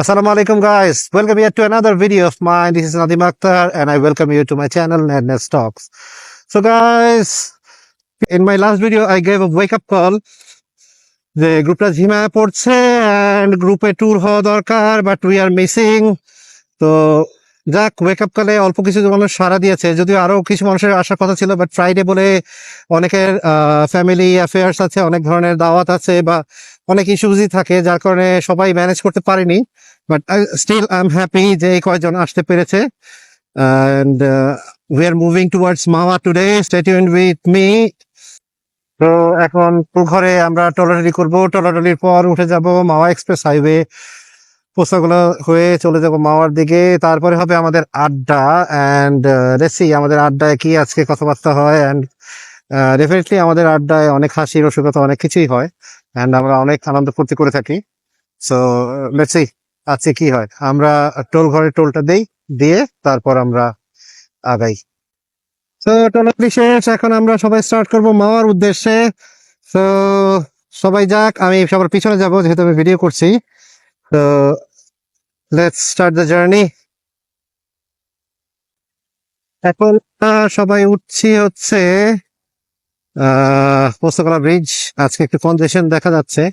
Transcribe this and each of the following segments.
Assalamu alaikum guys. Welcome here to another video of mine. This is Nadim Akhtar and I welcome you to my channel Nadness Talks. So guys, in my last video I gave a wake up call. যে গ্রুপটা ঝিমায় পড়ছে and গ্রুপে tour হওয়া দরকার but we are missing. তো যাক, wake up কলে অল্প কিছু মানুষ সাড়া দিয়েছে, যদিও আরো কিছু মানুষের আসার কথা ছিল, বাট ফ্রাইডে বলে অনেকের ফ্যামিলি অ্যাফেয়ার্স আছে, অনেক ধরনের দাওয়াত আছে বা অনেক ইস্যুজই থাকে, যার কারণে সবাই ম্যানেজ করতে পারেনি। But still I am happy যে এই কয়েকজন আসতে পেরেছে। And we are moving towards Mawa today. Stay tuned with me. তো এখন ঘরে আমরা টলাটলি করবো, টলাটলির পর উঠে যাব মাওয়া এক্সপ্রেস হাইওয়ে, পোস্তাগুলো হয়ে চলে যাব মাওয়ার দিকে। তারপরে হবে আমাদের আড্ডা অ্যান্ড রেসি আমাদের আড্ডায় কি আজকে কথাবার্তা হয়। অ্যান্ড ডেফিনেটলি আমাদের আড্ডায় অনেক হাসি রসিকতা অনেক কিছুই হয় অ্যান্ড আমরা অনেক আনন্দ ফুর্তি করে থাকি। সো লেটস সি আজকে কি হয়। আমরা টোল ঘরে টোলটা দিয়ে তারপর আমরা আগাই। তো টোলাটলি শেষ, এখন আমরা সবাই স্টার্ট করবো মাওয়ার উদ্দেশ্যে। তো সবাই যাক, আমি সবার পিছনে যাব যেহেতু আমি ভিডিও করছি। তো লেটস স্টার্ট দ্য জার্নি। এখন সবাই উঠছি হচ্ছে পোস্তকলা ব্রিজ। আজকে একটু কনজেশন দেখা যাচ্ছে।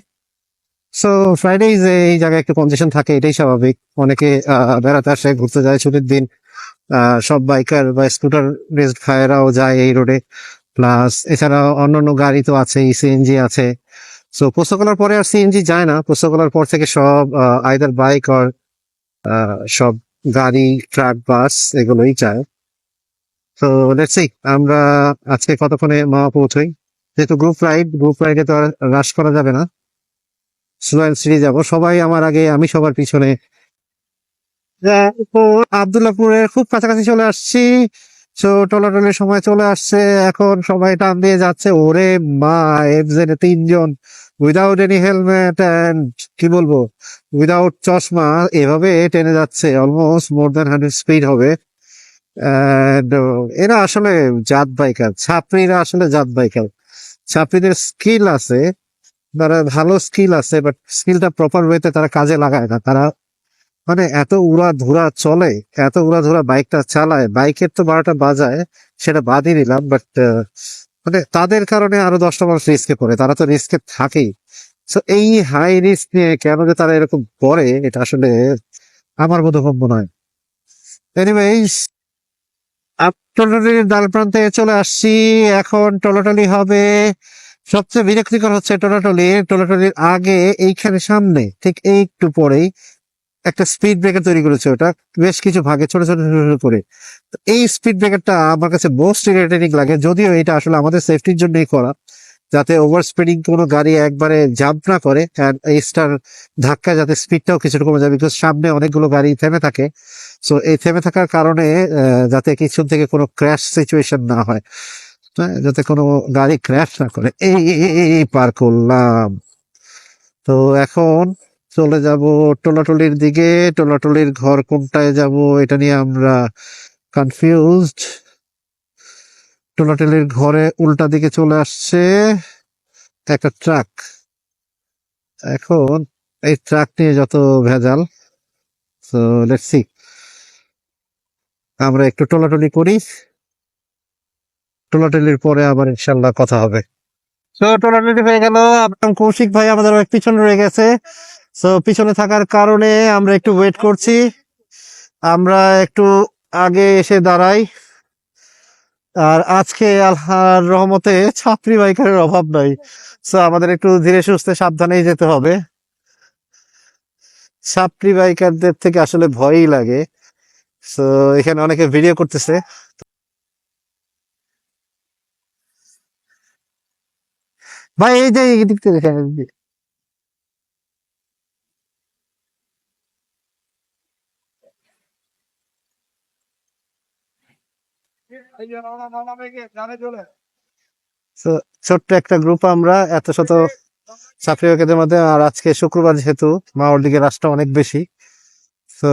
সো ফ্রাইডে এই জায়গায় একটু কনজেশন থাকে, এটাই স্বাভাবিক। অনেকে বেড়াতে আসে, ঘুরতে যায় ছুটির দিন। সব বাইকার বা স্কুটার রেস্ট ভাইয়েরাও যায় এই রোডে। প্লাস এছাড়া অন্যান্য গাড়ি তো আছে, সিএনজি আছে। সো পোস্তকলার পরে আর সিএনজি যায় না, পোস্তকলার পর থেকে সব আইদার বাইক আর সব গাড়ি, ট্রাক, বাস এগুলোই যায়। তো লেটস সি আমরা আজকে কতক্ষণে মাওয়া পৌঁছই। যেহেতু গ্রুপ রাইডে তো আর রাশ করা যাবে না, স্লো অ্যান্ড স্টেডি যাবো। সবাই আমার আগে, আমি সবার পিছনে। আবদুল্লাপুরের খুব কাছাকাছি চলে আসছি। তো টলাটলের সময় চলে আসছে, এখন সবাই টান দিয়ে যাচ্ছে। ওরে মা, এফজেড তিনজন উইদাউট এনি হেলমেট অ্যান্ড কি বলবো, উইদাউট চশমা, এভাবে টেনে যাচ্ছে। অলমোস্ট মোর দ্যান 100 স্পিড হবে। এরা আসলে জাত বাইকার, ছাত্রীরা আসলে জাত বাইকার। ছাত্রীদের স্কিল আছে, তারা ভালো স্কিল আছে, বাট স্কিলটা প্রপার ওয়েতে তারা কাজে লাগায় না। তারা মানে এত উড়া ধুরা চলে, এত উড়া ধুরা বাইকটা চালায়, বাইকের তো 12টা বাজায়, সেটা বাদই নিলাম। বাট মানে তাদের কারণে আরো 10টা মানুষ রিস্কে পড়ে, তারা তো রিস্কে থাকেই। তো এই হাই রিস্ক নিয়ে কেন যে তারা এরকম করে, এটা আসলে আমার বোধগম্য নয়। এনিওয়েজ, টলাটলির দ্বার প্রান্তে চলে আসছি। এখন টলাটলি হবে। সবচেয়ে বিরক্তিকর হচ্ছে টলাটলির আগে এইখানে সামনে ঠিক এই একটু পরেই একটা স্পিড ব্রেকার তৈরি করেছে। ওটা বেশ কিছু ভাগে ছোট ছোট ছোট ছোট করে। এই স্পিড ব্রেকারটা আমার কাছে মোস্ট ইরিটেটিং লাগে, যদিও এটা আসলে আমাদের সেফটির জন্যই করা, যাতে ওভার স্পিডিং কোনো গাড়ি একবারে জাম্প না করে। এইটার ধাক্কা যাতে স্পিডটাও কিছুটা কমে যায়, বিকজ সামনে অনেকগুলো গাড়ি থেমে থাকে। সো এই থেমে থাকার কারণে যাতে কিছু থেকে কোনো ক্র্যাশ সিচুয়েশন না হয়, যাতে কোনো গাড়ি ক্র্যাশ না করে। এই পার করলাম। তো এখন চলে যাব টোলাটলির দিকে। টোলাটলির ঘর কোনটায় যাব এটা নিয়ে আমরা কনফিউজড। টোলাটলির ঘরে উল্টা দিকে চলে আসছে একটা ট্রাক। এখন এই ট্রাক নিয়ে যত ভেজাল। সো লেটস সি, আমরা একটু টোলাটলি করি, টোলাটলির পরে আবার ইনশাল্লাহ কথা হবে। তো টোলাটলি হয়ে গেল। আপনার কৌশিক ভাই আমাদের অনেক পিছনে রয়ে গেছে। তো পিছনে থাকার কারণে আমরা একটু ওয়েট করছি। আমরা একটু আগে এসে দাঁড়াই। আর আজকে আল্লাহর রহমতে ছাত্রী বাইকারের অভাব নাই। সো আমাদের একটু ধীরে সুস্থে সাবধানেই যেতে হবে। ছাত্রী বাইকারদের থেকে আসলে ভয়ই লাগে। সো এখানে অনেকে ভিডিও করতেছে। ভাই এই যে এই দিক থেকে দেখেন। So, ছোট্ট একটা গ্রুপ আমরা, এত শত ছাত্রী বাইকারদের মধ্যে। আর আজকে শুক্রবার যেহেতু মাওয়ার দিকে রাশটা অনেক বেশি। তো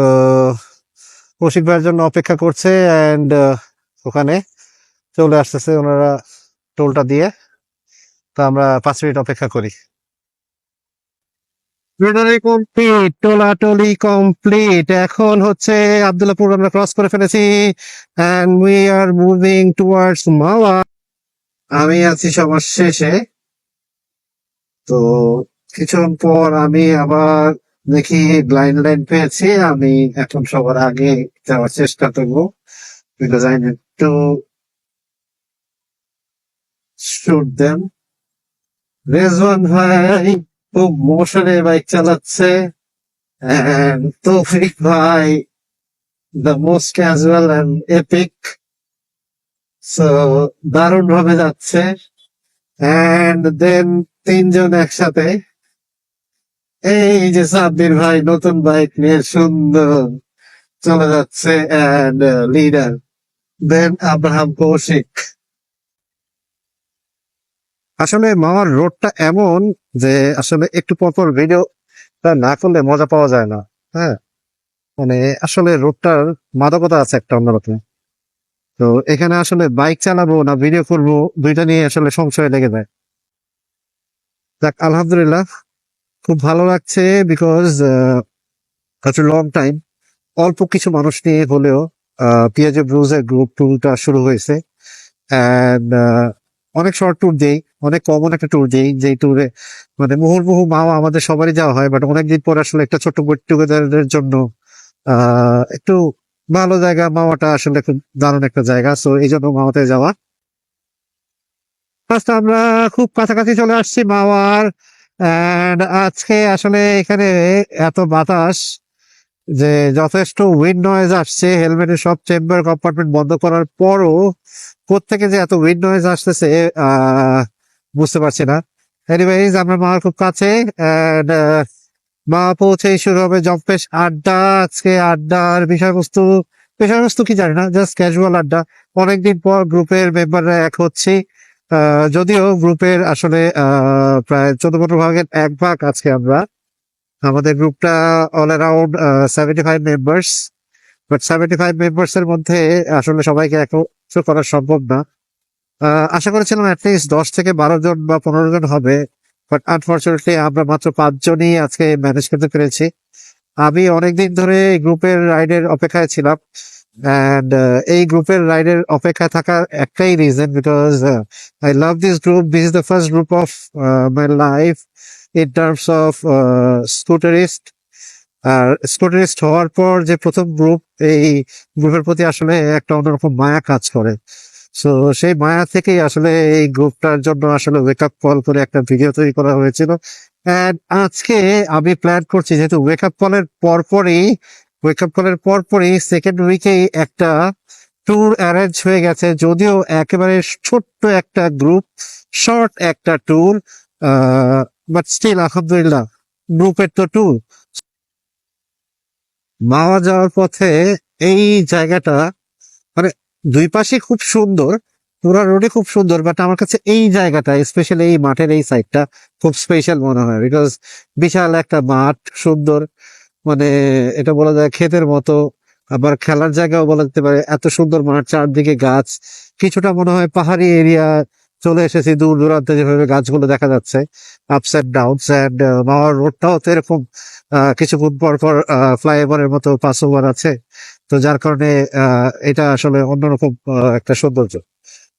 কৌশিক ভাইয়ের জন্য অপেক্ষা করছে অ্যান্ড ওখানে চলে আসতেছে ওনারা টোলটা দিয়ে। তো আমরা 5 মিনিট অপেক্ষা করি। Complete, totally complete. এখন হচ্ছে আব্দুল্লাহপুর আমরা ক্রস করে ফেলেছি and we are moving towards মাওয়া। আমি আছি সবার শেষে। তো কিছুক্ষণ পর আমি আবার দেখি ব্লাইন্ড লাইন পেয়েছি, আমি এখন সবার আগে যাওয়ার চেষ্টা করবো because I need to shoot them. Rezwan ভাই খুব মোশনে বাইক চালাচ্ছে and তৌফিক ভাই the most casual and epic, so দারুণ ভাবে যাচ্ছে। and then তিনজন একসাথে, এই যে সাব্বির ভাই নতুন বাইক নিয়ে সুন্দর চলে যাচ্ছে and leader then Abraham Kaushik. আসলে মামার রোডটা এমন যে আসলে একটু পরপর ভিডিও না করলে মজা পাওয়া যায় না। হ্যাঁ, মানে আসলে রোডটার মাদকতা আছে একটা অন্যরকম। তো এখানে আসলে বাইক চালাবো না ভিডিও করবো, দুইটা নিয়ে আসলে সংশয় লেগে যায়। যাক, আলহামদুলিল্লাহ খুব ভালো লাগছে বিকজ আফটার লং টাইম অল্প কিছু মানুষ নিয়ে হলেও পিয়াজে ব্রুজের গ্রুপ ট্যুরটা শুরু হয়েছে। অ্যান্ড অনেক শর্ট ট্যুর দেই, অনেক কমন একটা ট্যুর দেই, যেই ট্যুরে মানে মুহুর্মুহু মাও আমাদের সবারই যাওয়া হয়, বাট অনেকদিন পর আসলে একটা ছোট্ট গেট টুগেদারের জন্য একটু ভালো জায়গা। মাওয়াটা আসলে খুব দারুণ একটা জায়গা, সো এই জন্য মাওয়াতে যাওয়া। ফার্স্ট আমরা খুব কাছাকাছি চলে আসছি মাওয়ার। অ্যান্ড আজকে আসলে এখানে এত বাতাস যে যথেষ্ট উইন্ড নয়েজ আসছে। হেলমেটের সব চেম্বার কম্পার্টমেন্ট বন্ধ করার পরও কোত্থেকে যে এত উইন্ড নয়েজ আসতেছে বুঝতে পারছি না। এনিওয়েজ আমরা মাওয়ার খুব কাছে and, মা পৌঁছেই শুরু হবে জম্পেশ আড্ডা। আজকে আড্ডার বিষয়বস্তু বিষয়বস্তু কি জানি না, জাস্ট ক্যাজুয়াল আড্ডা। অনেকদিন পর গ্রুপের মেম্বাররা এক হচ্ছি। যদিও গ্রুপের আসলে প্রায় 14-15 ভাগের এক ভাগ আজকে আমরা। আমাদের গ্রুপটা all around 75 members, but 75 members এর মধ্যে আসলে সবাইকে একত্র করা সম্ভব না। আশা করেছিলাম অ্যাটলিস্ট 10 থেকে 12 জন বা 15 জন হবে, বাট আনফর্চুনেটলি আমরা মাত্র 5 জনই আজকে ম্যানেজ করতে পেরেছি। আমি অনেকদিন ধরে গ্রুপের রাইডের অপেক্ষায় ছিলাম অ্যান্ড এই গ্রুপের রাইডের অপেক্ষায় থাকার একটাই reason because I love this group. This is the first group of my life in terms of scooterist. আর স্কুটারিস্ট হওয়ার পর যে প্রথম গ্রুপ, এই গ্রুপের প্রতি আসলে একটা অন্যরকম মায়া কাজ করে। সো সেই মায়া থেকেই আসলে এই গ্রুপটার জন্য আসলে ওয়েক আপ কল করে একটা ভিডিও তৈরি করা হয়েছিল। And আজকে আমি প্ল্যান করছি, যেহেতু ওয়েক আপ কলের পরপরই সেকেন্ড উইকেই একটা ট্যুর অ্যারেঞ্জ হয়ে গেছে, যদিও একেবারে ছোট্ট একটা গ্রুপ, শর্ট একটা ট্যুর, বাট স্টিল আলহামদুলিল্লাহ গ্রুপের তো ট্যুর। মাওয়া যাওয়ার পথে এই জায়গাটা মানে দুই পাশে খুব সুন্দর, পুরো রোডে খুব সুন্দর, বাট আমার কাছে এই জায়গাটা স্পেশালি এই মাঠের এই সাইডটা খুব স্পেশাল মনে হয় বিকজ বিশাল একটা মাঠ, সুন্দর, মানে এটা বলা যায় ক্ষেতের মতো, আবার খেলার জায়গাও বলা যেতে পারে। এত সুন্দর মাঠ, চারদিকে গাছ, কিছুটা মনে হয় পাহাড়ি এরিয়া চলে এসেছি, দূর দূরান্তে যেভাবে গাছগুলো দেখা যাচ্ছে, আপস অ্যান্ড ডাউনস। অ্যান্ড মাওয়ার রোডটাও তো এরকম কিছুক্ষণ পর পর ফ্লাইওভারের মতো পাস ওভার আছে, তো যার কারণে এটা আসলে অন্যরকম একটা সৌন্দর্য।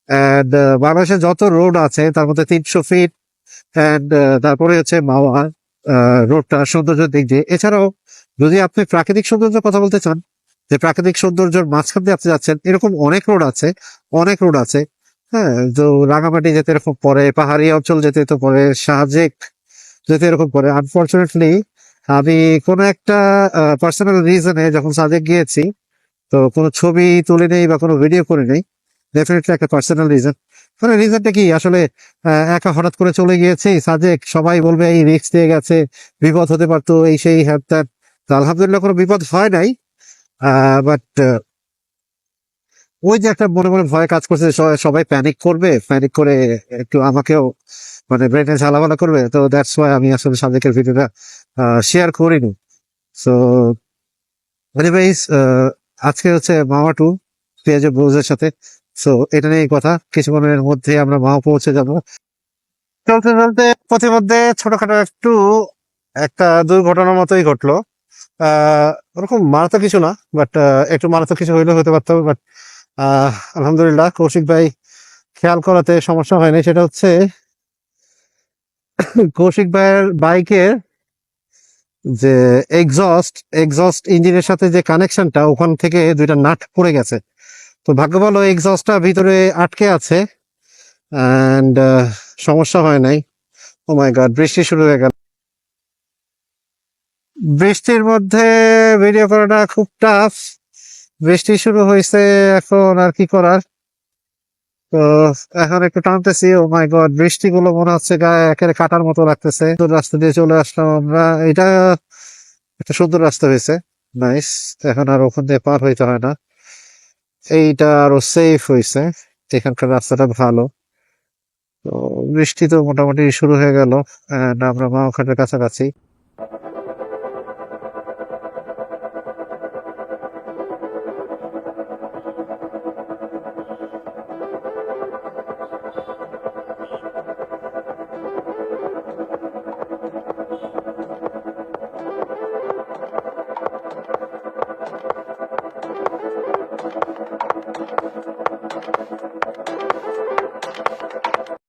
অ্যান্ড বাংলাদেশে যত রোড আছে তার মধ্যে 300 ফিট অ্যান্ড তারপরে হচ্ছে মাওয়া রোডটা সৌন্দর্যের দিক দিয়ে। এছাড়াও যদি আপনি প্রাকৃতিক সৌন্দর্যের কথা বলতে চান, যে প্রাকৃতিক সৌন্দর্যের মাঝখান দিয়ে আপনি যাচ্ছেন, এরকম অনেক রোড আছে। হ্যাঁ, তো রাঙামাটি যেতে এরকম পরে, পাহাড়ি অঞ্চল যেতে তো পরে, সাজেক যেতে এরকম পরে। আনফর্চুনেটলি আমি কোনো একটা পার্সোনাল রিজনে যখন সাজেক গিয়েছি, তো কোনো ছবি তুলে নেই বা কোনো ভিডিও করে নেই। ডেফিনেটলি একটা পার্সোনাল রিজন। মানে রিজনটা কি আসলে একা হঠাৎ করে চলে গিয়েছি সাজেক, সবাই বলবে এই রিস্ক দিয়ে গেছে, বিপদ হতে পারতো, এই সেই হ্যান ত্যান। তো আলহামদুলিল্লাহ কোনো বিপদ হয় নাই, বাট ওই যে একটা মনে মনে ভয় কাজ করছে, সবাই প্যানিক করবে, প্যানিক করে একটু আমাকেও মানে ব্রেনে ঝালাপালা করবে, তো দ্যাটস ওয়াই আমি আসলে সাজেকের ভিডিওটা শেয়ার করিনি। সো এনিওয়েজ, আজকে হচ্ছে মামা টু পেঁয়াজের ব্রুজের সাথে। সো এটা নিয়ে কথা, কিছুক্ষণের মধ্যে আমরা মামা পৌঁছে যাব। চলতে চলতে পথের মধ্যে ছোটখাটো একটু একটা দুর্ঘটনার মতোই ঘটলো। ওরকম মারাত্মক কিছু না, বাট একটু মারাত্মক কিছু হইলে হতে পারতো, বাট আলহামদুলিল্লাহ কৌশিক ভাই খেয়াল করাতে সমস্যা হয়নি। সেটা হচ্ছে কৌশিক ভাইয়ের বাইকের যে এক্সস্ট ইঞ্জিনের সাথে যে কানেকশনটা, ওখান থেকে দুইটা নাট পড়ে গেছে। তো ভাগ্য ভালো এক্সস্টটা ভিতরে আটকে আছে, অ্যান্ড সমস্যা হয় নাই। ও মাই গড, বৃষ্টি শুরু হয়ে গেল। বৃষ্টির মধ্যে ভিডিও করাটা খুব টাফ। বৃষ্টি শুরু হয়েছে, এখন আর কি করার। তো এখন একটু টানতেছি। ও মাই গড, বৃষ্টিগুলো মনে হচ্ছে গায়ে একেবারে কাটার মতো লাগতেছে। তো রাস্তা দিয়ে চলে আসলাম আমরা। এটা একটা সুন্দর রাস্তা হয়েছে, নাইস। এখন আর ওখান দিয়ে পার হইতে হয় না, এইটা আরো সেফ হয়েছে। এখানকার রাস্তাটা ভালো। তো বৃষ্টি তো মোটামুটি শুরু হয়ে গেল, and আমরা মা ওখানের কাছাকাছি।